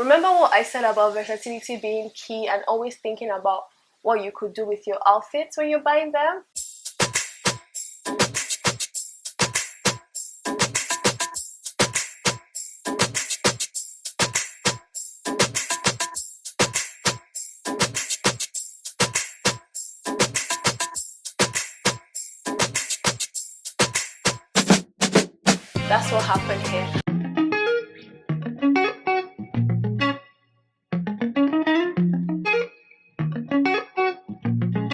Remember what I said about versatility being key and always thinking about what you could do with your outfits when you're buying them? That's what happened here.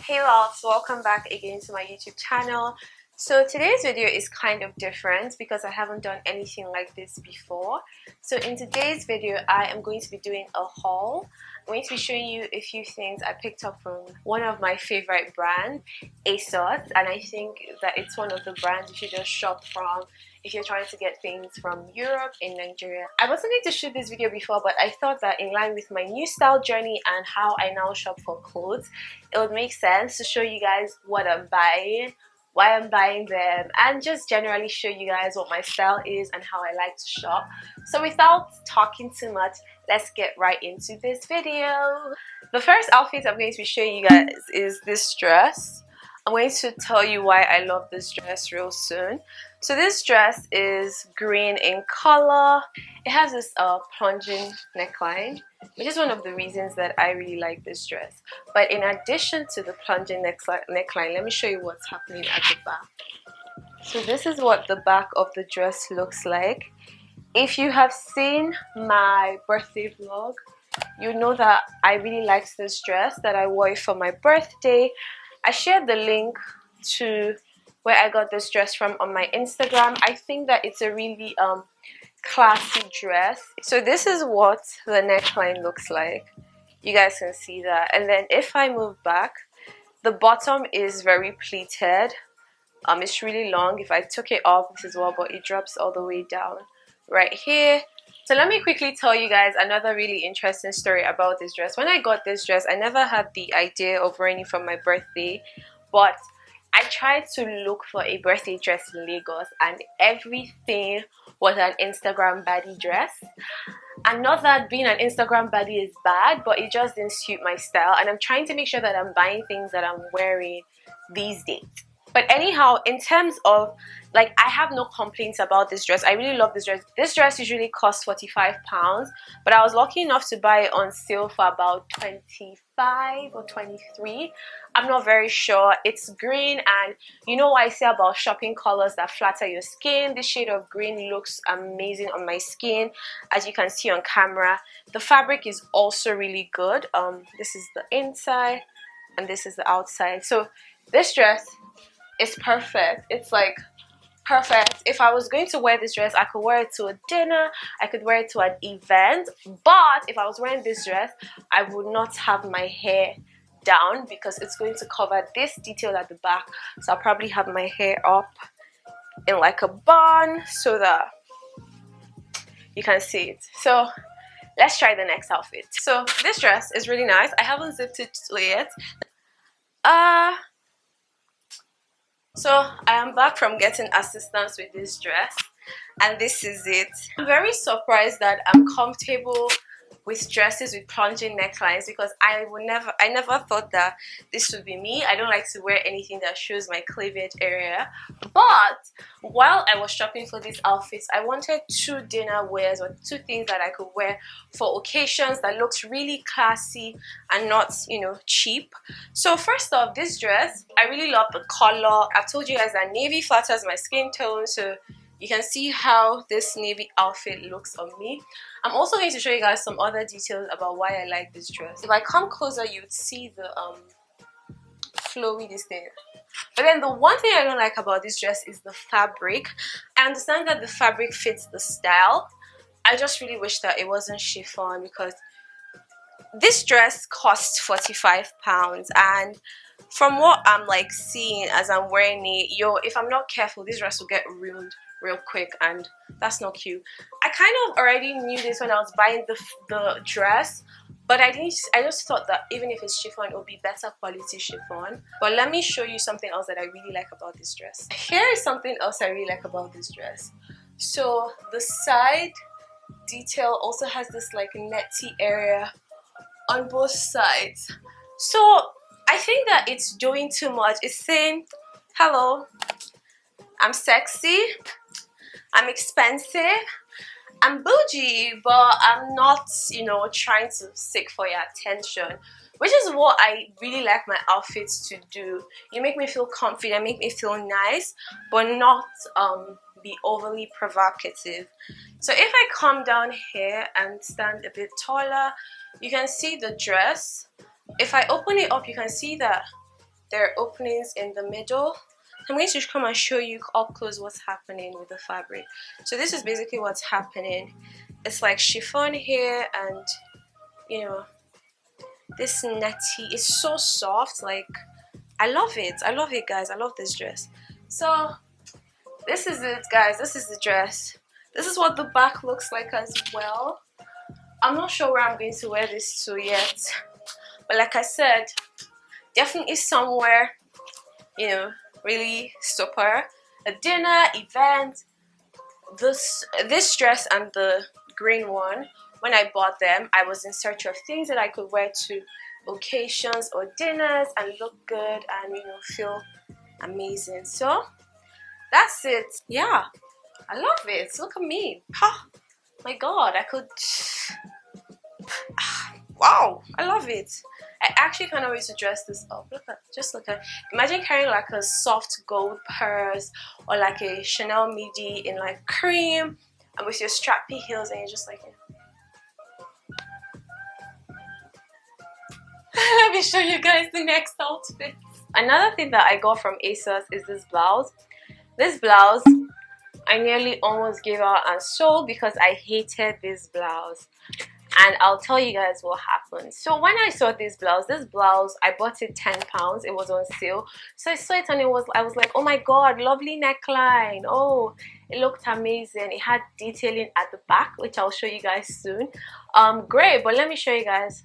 Hey loves, welcome back again to my YouTube channel. So today's video is kind of different because I haven't done anything like this before. So in today's video I am going to be doing a haul. I'm going to be showing you a few things I picked up from one of my favorite brands, ASOS, and I think that it's one of the brands you should just shop from if you're trying to get things from Europe in Nigeria. I wasn't going to shoot this video before, but I thought that in line with my new style journey and how I now shop for clothes, it would make sense to show you guys what I'm buying, why I'm buying them, and just generally show you guys what my style is and how I like to shop. So without talking too much, let's get right into this video. The first outfit I'm going to be showing you guys is this dress. I'm going to tell you why I love this dress real soon. So this dress is green in color. It has this plunging neckline, which is one of the reasons that I really like this dress. But in addition to the plunging neckline, let me show you what's happening at the back. So this is what the back of the dress looks like. If you have seen my birthday vlog, you know that I really liked this dress, that I wore it for my birthday. I shared the link to where I got this dress from on my Instagram. I think that it's a really classy dress. So this is what the neckline looks like. You guys can see that. And then if I move back, the bottom is very pleated. It's really long. If I took it off, this is well, but it drops all the way down right here. So let me quickly tell you guys another really interesting story about this dress. When I got this dress, I never had the idea of wearing it for my birthday, but I tried to look for a birthday dress in Lagos and everything was an Instagram baddie dress. And not that being an Instagram baddie is bad, but it just didn't suit my style, and I'm trying to make sure that I'm buying things that I'm wearing these days. But anyhow, in terms of, like, I have no complaints about this dress. I really love this dress. This dress usually costs £45, but I was lucky enough to buy it on sale for about 25 or 23. I'm not very sure. It's green, and you know what I say about shopping colors that flatter your skin. This shade of green looks amazing on my skin, as you can see on camera. The fabric is also really good. This is the inside and this is the outside. So this dress is perfect. It's like perfect. If I was going to wear this dress, I could wear it to a dinner, I could wear it to an event. But if I was wearing this dress, I would not have my hair down because it's going to cover this detail at the back. So I'll probably have my hair up in like a bun so that you can see it. So let's try the next outfit. So this dress is really nice. I haven't zipped it yet. So I am back from getting assistance with this dress, and this is it. I'm very surprised that I'm comfortable with dresses with plunging necklines because I never thought that this would be me. I don't like to wear anything that shows my cleavage area. But while I was shopping for these outfits, I wanted two dinner wears or two things that I could wear for occasions that looks really classy and not, you know, cheap. So first off, this dress, I really love the color. I've told you guys that navy flatters my skin tone, so you can see how this navy outfit looks on me. I'm also going to show you guys some other details about why I like this dress. If I come closer, you'd see the flowy this thing. But then the one thing I don't like about this dress is the fabric. I understand that the fabric fits the style. I just really wish that it wasn't chiffon because this dress costs £45, and from what I'm like seeing as I'm wearing it, if I'm not careful, this dress will get ruined real quick, and that's not cute. I kind of already knew this when I was buying the dress, but I just thought that even if it's chiffon, it would be better quality chiffon. But let me show you something else that I really like about this dress. Here is something else I really like about this dress. So the side detail. Also has this like netty area on both sides. So I think that it's doing too much. It's saying, hello, I'm sexy, I'm expensive, I'm bougie, but I'm not, you know, trying to seek for your attention, which is what I really like my outfits to do. You make me feel confident, make me feel nice, but not be overly provocative. So if I come down here and stand a bit taller, you can see the dress. If I open it up, you can see that there are openings in the middle. I'm going to come and show you up close what's happening with the fabric. So this is basically what's happening. It's like chiffon here, and you know, this netty is so soft. Like, I love it. I love it, guys. I love this dress. So this is it, guys. This is the dress. This is what the back looks like as well. I'm not sure where I'm going to wear this to yet, but like I said, definitely somewhere, you know, really super. A dinner, event. This dress and the green one, when I bought them, I was in search of things that I could wear to occasions or dinners and look good and, you know, feel amazing. So that's it. Yeah, I love it. Look at me. Oh my god, I could wow, I love it. I actually can't wait to dress this up. Just look at, imagine carrying like a soft gold purse or like a Chanel midi in like cream and with your strappy heels, and you're just like, let me show you guys the next outfit. Another thing that I got from ASOS is this blouse. This blouse I nearly almost gave out and sold because I hated this blouse. And I'll tell you guys what happened. So when I saw this blouse, I bought it £10. It was on sale. So I saw it and I was like, oh my god, lovely neckline. Oh, it looked amazing. It had detailing at the back, which I'll show you guys soon. Great, but let me show you guys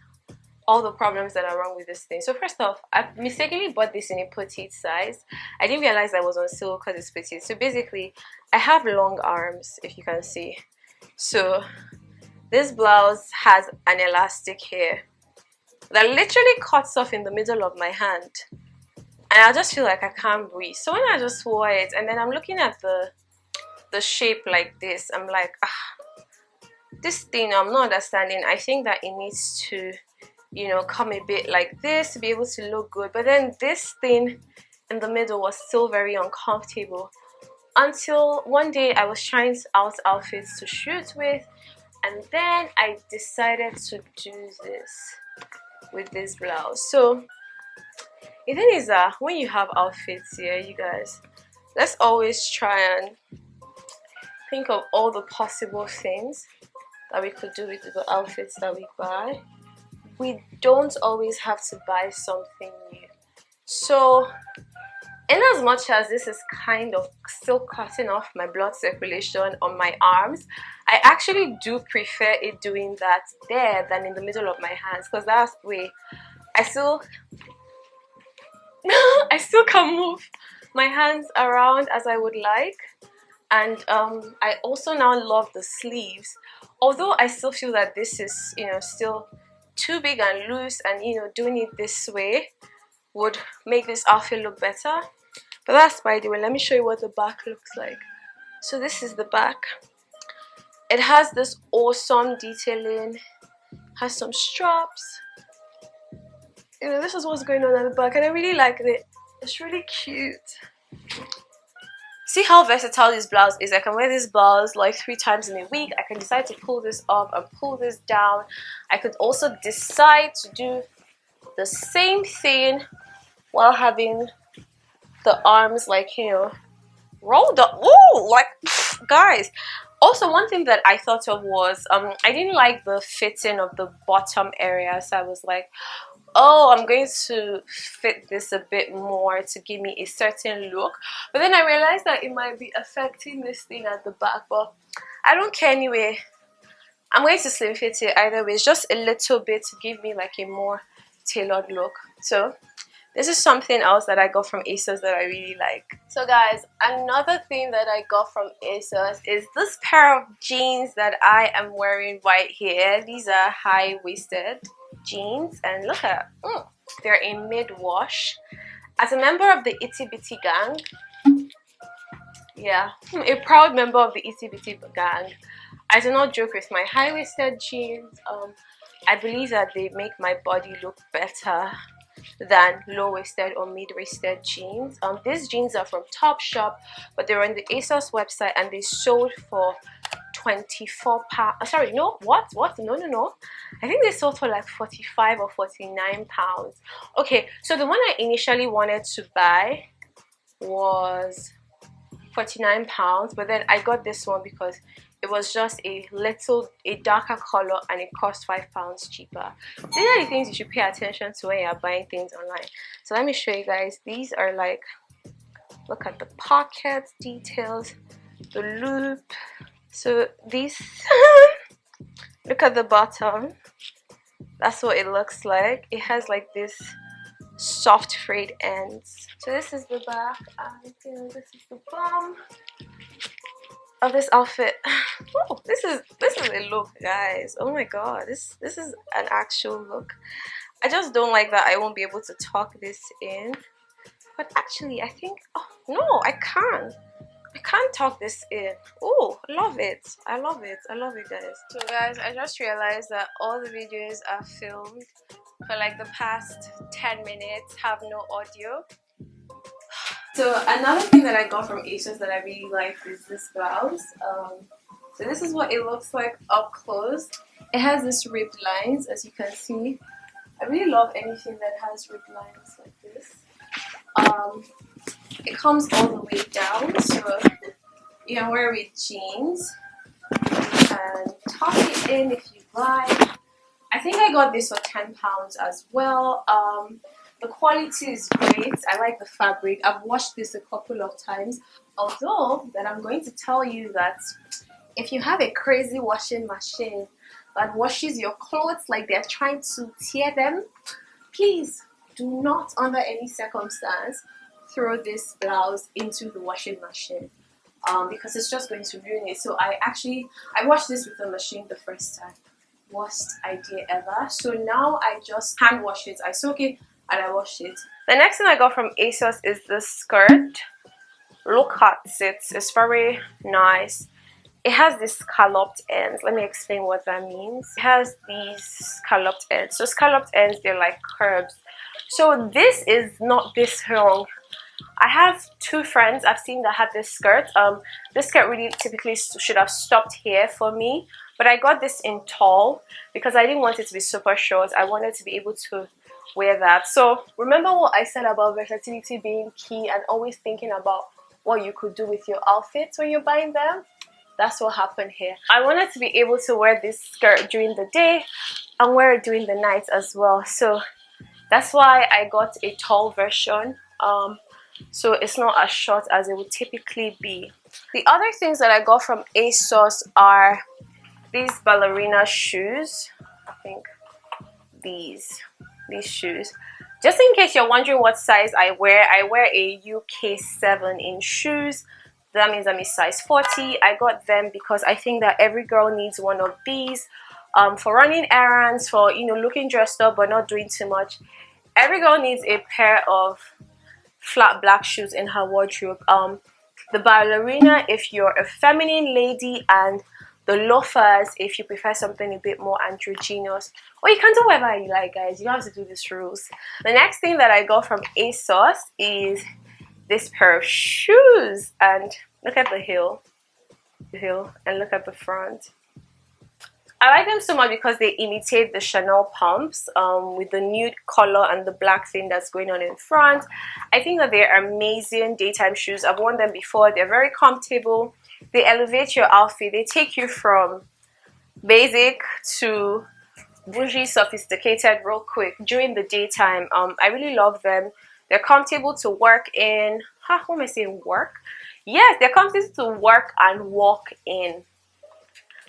all the problems that are wrong with this thing. So first off, I mistakenly bought this in a petite size. I didn't realize I was on sale because it's petite. So basically, I have long arms, if you can see. So this blouse has an elastic here that literally cuts off in the middle of my hand, and I just feel like I can't breathe. So when I just wore it, and then I'm looking at the shape like this, I'm like, this thing I'm not understanding. I think that it needs to, you know, come a bit like this to be able to look good. But then this thing in the middle was still very uncomfortable until one day I was trying out outfits to shoot with. And then I decided to do this with this blouse. So the thing is that when you have outfits here, you guys, let's always try and think of all the possible things that we could do with the outfits that we buy. We don't always have to buy something new. So in as much as this is kind of still cutting off my blood circulation on my arms, I actually do prefer it doing that there than in the middle of my hands, because that's the way I still I still can move my hands around as I would like. And I also now love the sleeves, although I still feel that this is, you know, still too big and loose, and you know, doing it this way would make this outfit look better. But that's by the way. Let me show you what the back looks like. So this is the back. It has this awesome detailing, has some straps. You know, this is what's going on at the back, and I really like it. It's really cute. See how versatile this blouse is. I can wear this blouse like 3 times in a week. I can decide to pull this up and pull this down. I could also decide to do the same thing while having the arms, like, you know, rolled up. Whoa, like, guys. Also, one thing that I thought of was I didn't like the fitting of the bottom area, so I was like, oh, I'm going to fit this a bit more to give me a certain look. But then I realized that it might be affecting this thing at the back, but I don't care anyway. I'm going to slim fit it either way. It's just a little bit to give me like a more tailored look. So This is something else that I got from ASOS that I really like. So guys, another thing that I got from ASOS is this pair of jeans that I am wearing right here. These are high-waisted jeans, and look at they're in mid-wash. As a member of the Itty Bitty gang, yeah, a proud member of the Itty Bitty gang, I do not joke with my high-waisted jeans. I believe that they make my body look better than low-waisted or mid-waisted jeans. These jeans are from Topshop, but they were on the ASOS website and they sold for 24 pounds. Sorry, no, what? No. I think they sold for like 45 or 49 pounds. Okay, so the one I initially wanted to buy was 49 pounds, but then I got this one because it was just a darker color and it cost 5 pounds cheaper. These are the things you should pay attention to when you're buying things online. So let me show you guys. These are like, look at the pockets details, the loop. So these look at the bottom. That's what it looks like. It has like this soft frayed ends. So this is the back, and this is the bottom of this outfit. Oh, this is a look, guys. Oh my god, this is an actual look. I just don't like that I won't be able to tuck this in, but actually I think, oh no, I can't tuck this in. Oh, love it. I love it guys. So guys, I just realized that all the videos are filmed for like the past 10 minutes, have no audio. So another thing that I got from ASOS that I really like is this blouse. So this is what it looks like up close. It has this ribbed lines, as you can see. I really love anything that has ribbed lines like this. It comes all the way down, so you can wear it with jeans and tuck it in if you like. I think I got this for 10 pounds as well. The quality is great. I like the fabric. I've washed this a couple of times. Although that I'm going to tell you that if you have a crazy washing machine that washes your clothes like they're trying to tear them, please do not under any circumstance throw this blouse into the washing machine. Because it's just going to ruin it. So I washed this with the machine the first time. Worst idea ever. So now I just hand wash it. I soak it and I wash it. The next thing I got from ASOS is this skirt. Look at it. It's very nice. It has these scalloped ends. Let me explain what that means. It has these scalloped ends. So scalloped ends, they're like curves. So this is not this long. I have two friends I've seen that have this skirt. This skirt really typically should have stopped here for me, but I got this in tall because I didn't want it to be super short. I wanted to be able to wear that. So remember what I said about versatility being key and always thinking about what you could do with your outfits when you're buying them? That's what happened here. I wanted to be able to wear this skirt during the day and wear it during the night as well. So that's why I got a tall version. So it's not as short as it would typically be. The other things that I got from ASOS are these ballerina shoes. I think these shoes. Just in case you're wondering what size I wear a UK 7 in shoes. That means I'm a size 40. I got them because I think that every girl needs one of these for running errands, for looking dressed up but not doing too much. Every girl needs a pair of flat black shoes in her wardrobe. The ballerina if you're a feminine lady, and the loafers if you prefer something a bit more androgynous. Or you can do whatever you like, guys. You don't have to do these rules. The next thing that I got from ASOS is this pair of shoes, and look at the heel, and look at the front. I like them so much because they imitate the Chanel pumps with the nude color and the black thing that's going on in front. I think that they're amazing daytime shoes. I've worn them before. They're very comfortable. They elevate your outfit. They take you from basic to bougie, sophisticated real quick during the daytime. I really love them. They're comfortable to work in. What am I saying? Work? Yes, they're comfortable to work and walk in.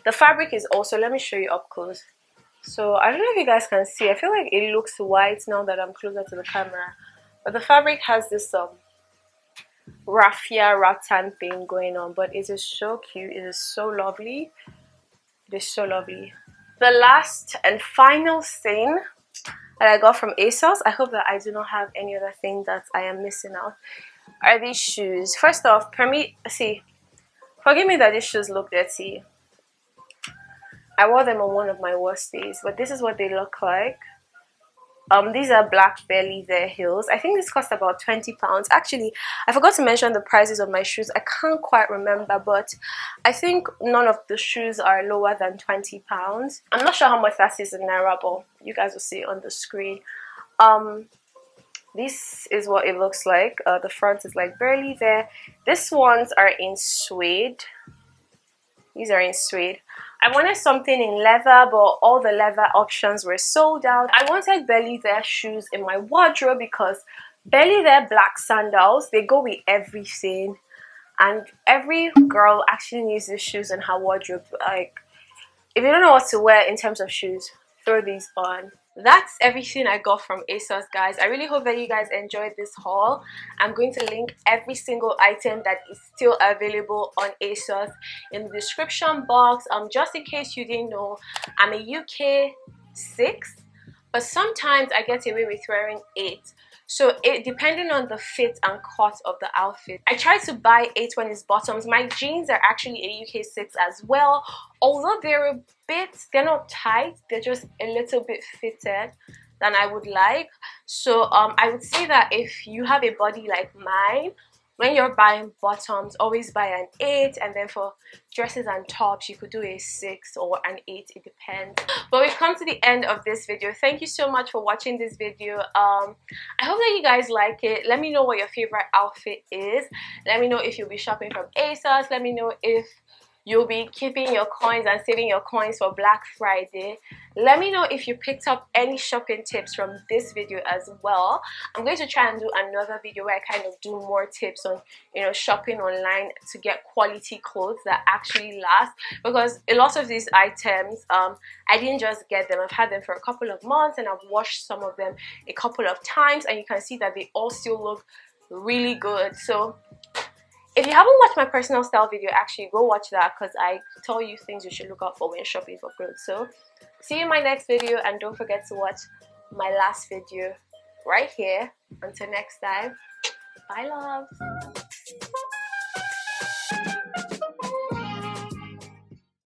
The fabric is also, let me show you up close. So I don't know if you guys can see. I feel like it looks white now that I'm closer to the camera, But the fabric has this raffia rattan thing going on, but it is so cute. It is so lovely. It is so lovely. The last and final thing that I got from ASOS, I hope that I do not have any other thing that I am missing out, are these shoes. First off, forgive me that these shoes look dirty. I wore them on one of my worst days, but this is what they look like. These are black belly there heels. I think this cost about £20. Actually, I forgot to mention the prices of my shoes. I can't quite remember, but I think none of the shoes are lower than £20. I'm not sure how much that is in Naira, but you guys will see it on the screen. This is what it looks like. The front is like barely there. These ones are in suede. These are in suede. I wanted something in leather, but all the leather options were sold out. I wanted belly there shoes in my wardrobe because belly there black sandals, they go with everything, and every girl actually needs these shoes in her wardrobe. Like, if you don't know what to wear in terms of shoes, throw these on. That's everything I got from ASOS, guys. I really hope that you guys enjoyed this haul. I'm going to link every single item that is still available on ASOS in the description box. Just in case you didn't know, I'm a UK 6, but sometimes I get away with wearing 8. So depending on the fit and cut of the outfit. I try to buy 8 when it's bottoms. My jeans are actually a UK 6 as well. Although they're not tight, they're just a little bit fitted than I would like. So I would say that if you have a body like mine, when you're buying bottoms, always buy an 8, and then for dresses and tops you could do a 6 or an 8, it depends. But we've come to the end of this video. Thank you so much for watching this video. I hope that you guys like it. Let me know what your favorite outfit is. Let me know if you'll be shopping from ASOS. Let me know if you'll be keeping your coins and saving your coins for Black Friday. Let me know if you picked up any shopping tips from this video as well. I'm going to try and do another video where I kind of do more tips on, you know, shopping online to get quality clothes that actually last, because a lot of these items, I didn't just get them. I've had them for a couple of months and I've washed some of them a couple of times, and you can see that they all still look really good. So if you haven't watched my personal style video, actually go watch that, because I tell you things you should look out for when shopping for clothes. So see you in my next video, and don't forget to watch my last video right here. Until next time, bye loves.